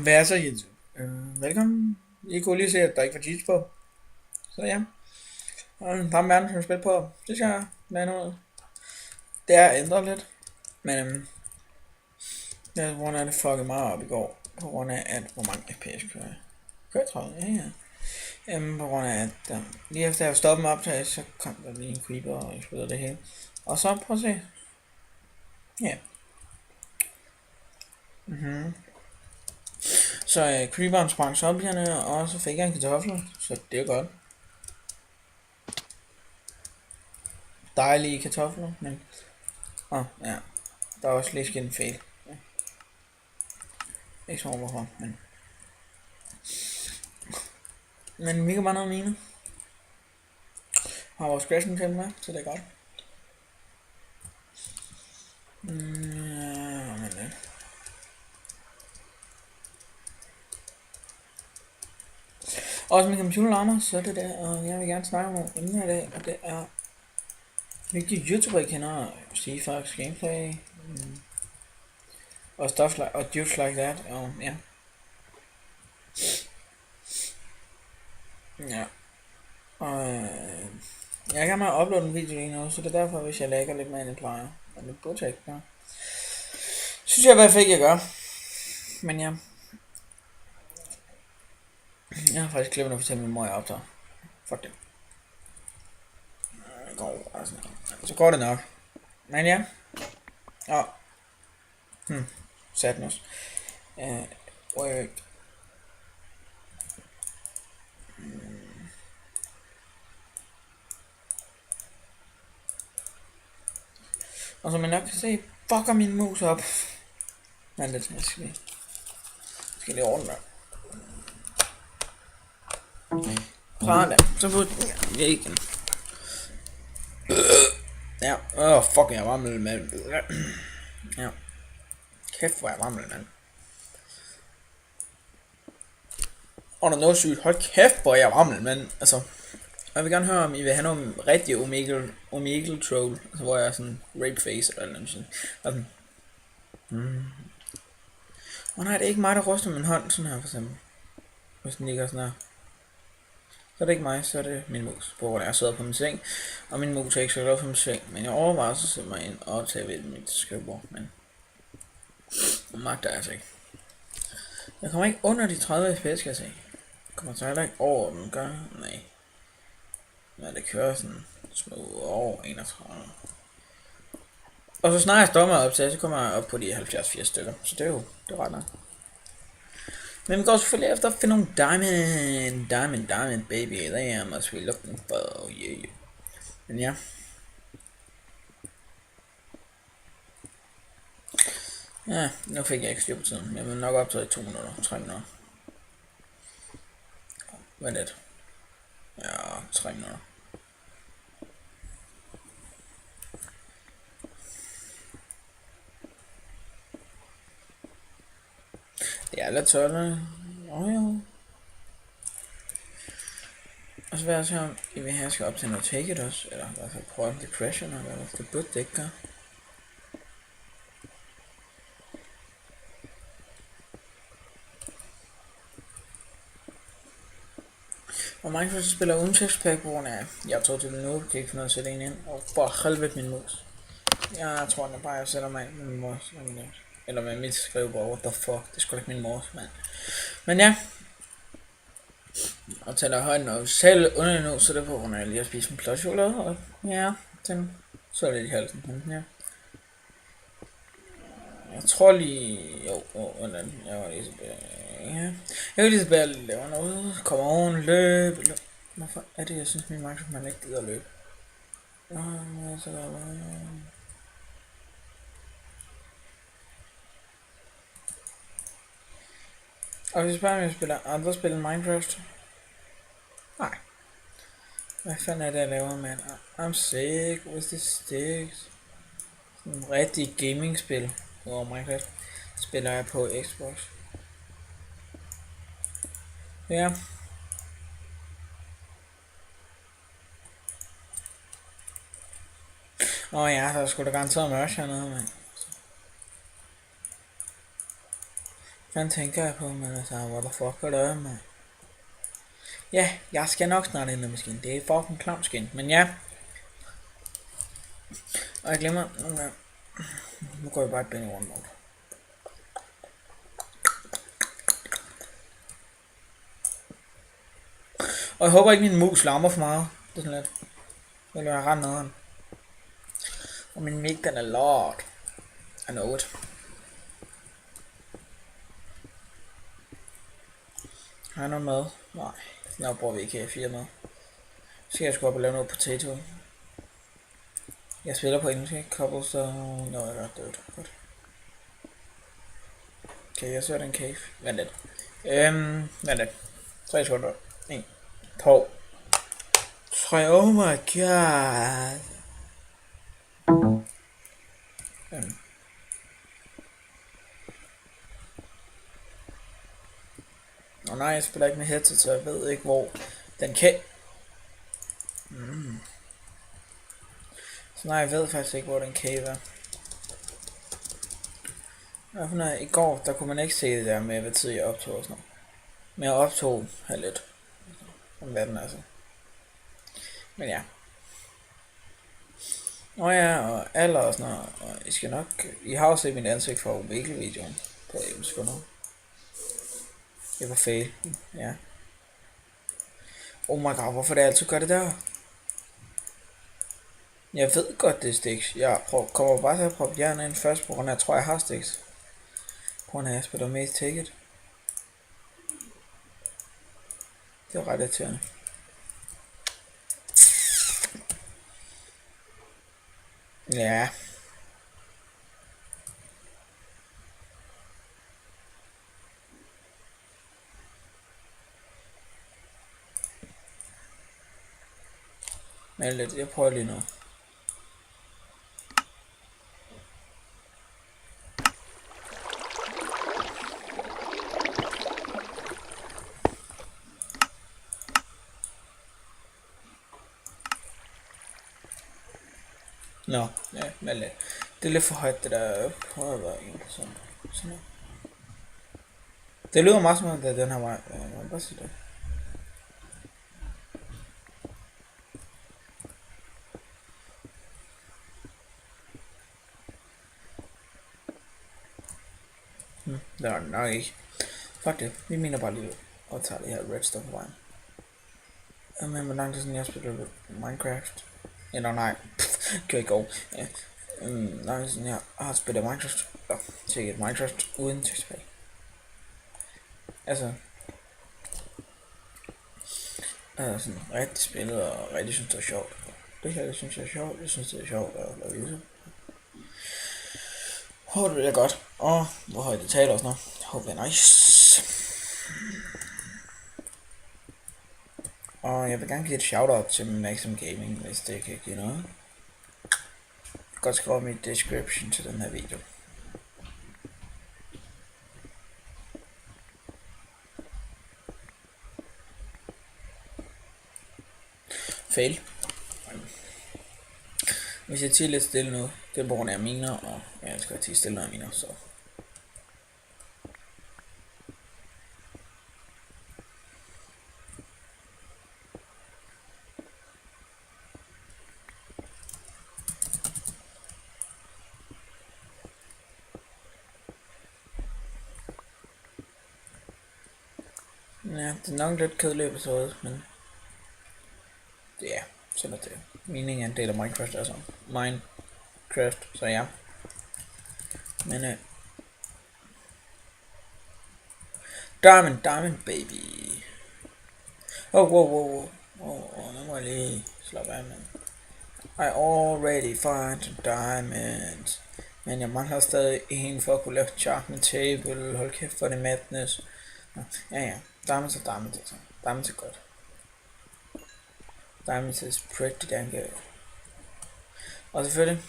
Hvad er så, Jens? Velkommen. I kunne lige se, at der ikke var cheats på. Så ja, og der er en verden, som spil på. Det skal jeg lade noget. Det er ændret lidt. Men ja, på grund af det fuckede meget op i går. På grund af, at hvor mange FPS kører jeg? Kører 30, ja ja. På grund af, at lige efter jeg stoppede med optag, så kom der lige en creeper og eksploderede det hele. Og så prøv at se. Ja. Så creeperen sprang zombierne, og så fik jeg en kartoffel. Så det er godt. Dejlige kartofler, men ja, der er også lige sket en fejl. Ja. Ikke så hvorfor, men vi kan bare noget mine. Har vores crashing til med, så det er godt. Ja, men også min computer larmer, så det der, og jeg vil gerne snakke om nogle emner i dag, og det er hvilke YouTuber I kender, CFox Gameplay, og stuff like, og dudes like that, og ja. Ja. Og jeg er gerne med at uploade en video lige nu, så det er derfor, hvis jeg lægger lidt mere end jeg plejer. Og det burde jeg ikke gøre. Synes jeg i hvert fald ikke, jeg gør. Men ja. Jeg har faktisk glemt at fortælle min mor, jeg optager. Fuck det. Så går det nok. Men ja. Sadness. Work. Og som man nok kan se, fucker min mus op. Men det skal lige ordne det. Sådan der. Så får jeg igen. Ja, fuck, jeg var med mand. Ja. Kæft, hvor jeg var med mand. Og der er noget sygt. Hold kæft, hvor jeg var med mand. Altså, jeg vil gerne høre, om I vil have noget rigtig Omegle troll. Altså, hvor jeg er sådan rape face eller noget sådan. Og nej, det er ikke mig, der ryster min hånd sådan her for eksempel. Hvis den ligger sådan her. Så er det ikke mig, så er det min mus. På grund af, jeg sidder på min seng. Og min mus er ikke så glad for min seng. Men jeg overvejer så sætte mig ind og tage ved mit skrivebord. Men magter jeg altså ikke. Jeg kommer ikke under de 30 fps, skal jeg sige. Jeg kommer så heller ikke over den gør. Nej. Men det kører sådan små over 31. Og så snart jeg stopper op til, så kommer jeg op på de 70-80 stykker. Så det er jo ret nok. Men vi går selvfølgelig efter at finde nogle diamond baby. There must be looking for you. Men ja. Ja, nu fik jeg ikke styr på tiden. Jeg vil nok optage i 2 minutter, 3 minutter. Hvad er det? Ja, 3 minutter. Det er lidt tørt. Jo. Og så vil jeg se om I vil have, jeg skal op til noget take it også. Eller i hvert fald prøve om det crasher, eller det burde det ikke gøre. Og Minecraft spiller uden tekstpack på grund af, jeg tror til nu, kan ikke finde noget at sætte en ind. Og for helvede min mus. Jeg tror bare, jeg sætter mig med min mors. Eller med mit skrivebord, what the fuck, det er sgu ikke min mors, mand. Men ja. Og taler højden og selv under nu, så det er på grund af, at jeg lige har spist en plot chokolade. Og ja, så er det i halsen. Men ja. Jeg tror lige, hvordan, jeg var lige tilbage. Ja. Jeg var lige tilbage og laver noget. Kommer oven, løb. Hvorfor er det, jeg synes, min Minecraft man ikke gider at løbe? Og hvis bare jeg spiller andre spil end Minecraft. Nej. Hvad fanden er det, jeg laver, mand? I'm sick with the sticks. En rigtig gaming-spil. Minecraft spiller jeg på Xbox. Ja. Ja, der er sgu da garanteret mørk hernede, mand. Den tænker jeg på, men altså, what the fuck er det, man? Ja, jeg skal nok snart ændre min skin. Det er fucking klam skin, men ja. Og jeg glemmer nogle gange. Nu går jeg bare et Benny One mode. Og jeg håber ikke min mus larmer for meget. Det er sådan lidt. Det vil være ret nederen. Og min mic den er lort. I know it. Har jeg noget mad? Nej. Nå bruger vi ikke 4 med. Så skal jeg sgu op og lave noget potato. Jeg spiller på engelsk, ikke? Cobblestone. Nå, jeg er ret dødt. Godt. Okay, jeg ser den cave. Vent lidt. Vent lidt. 3 sekunder. 1, 2, 3. Oh my god. Nå nej, jeg spiller ikke med headset, så jeg ved ikke hvor den kan. Så nej, jeg ved faktisk ikke hvor den cave er. I går, der kunne man ikke se det der med, hvad tid jeg optog og sådan noget. Men jeg optog lidt om natten altså. Men ja. Nå ja, og alder og sådan noget. Og I skal nok... I har jo set mit ansigt fra Omegle-videoen på 11 sekunder. Det var fail. Ja. Oh my god, hvorfor det altid gør det der? Jeg ved godt det er sticks. Jeg kommer bare til at proppe hjernen ind først, på grund af jeg tror jeg har sticks. På grund af at jeg spiller mest ticket. Det var ret irriterende. Ja. Men lidt, jeg prøver lige nu. Nå, ja, men lidt. Det er lidt for højt det der. Prøv at være en sådan. Sådan. Det lyder meget som om det er den her vej. Ja, jeg må bare sige det. Det var det nok ikke. Fuck det, vi mener bare lige at tage det her redstone på vejen. Men hvor lang tid siden jeg spillede Minecraft? Eller nej, kan ikke gå. Lang tid siden jeg har spillet Minecraft. Tjekket Minecraft uden tilbage. Altså sådan rigtig spillet og rigtig synes det er sjovt. Det her det synes jeg er sjovt. Jeg synes det er sjovt at lave YouTube. Håber det er godt. Og hvor højt det taler og sådan noget. Håber det er nice. Og jeg vil gerne give et shoutout til Maxim Gaming, hvis det kan give noget. Godt skrive mit description til den her video. Fail. Hvis jeg tiger lidt stille nu, det er på grund af miner, og jeg skal tige stille af miner, så... Ja, det er nok en lidt kedelig episode, men... Ja, sådan er det. Meningen er en del af Minecraft, altså. Minecraft, så ja. Men Diamond baby. Wow. Nu må jeg lige slappe af, man. I already find diamonds. Men jeg mangler stadig en for at kunne lave charcoal table. Hold kæft for det madness. Ja. Diamonds altså. Diamonds er godt. Diamonds is pretty damn good. Og selvfølgelig,